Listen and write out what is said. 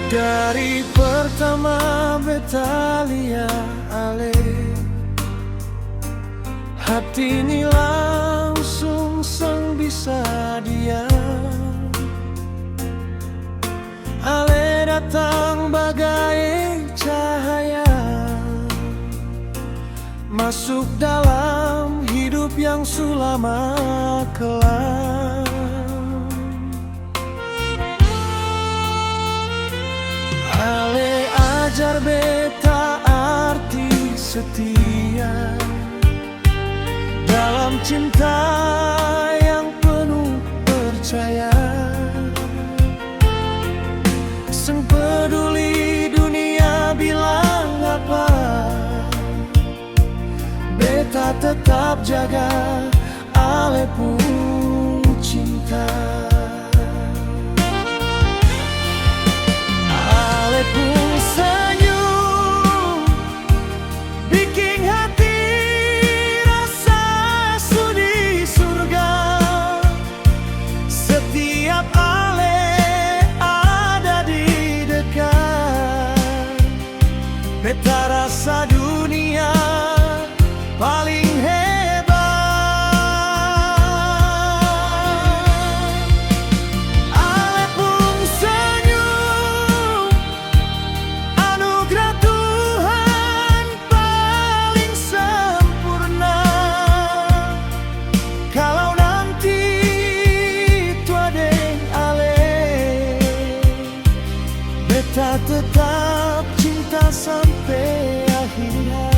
Dari pertama beta lihat ale, hati ini langsung sang bisa diam. Ale datang bagai cahaya, masuk dalam hidup yang sulama kelam. Ale ajar beta arti setia dalam cinta yang penuh percaya. Seng peduli dunia bilang apa, beta tetap jaga ale pun cinta. Ale pun senyum, bikin hati rasa sudi surga. Setiap ale ada di dekat, beta rasa dunia paling hebat. Ale pun senyum, anugerah Tuhan paling sempurna. Kalau nanti tua deng ale, beta tetap cinta sampai akhir hayat.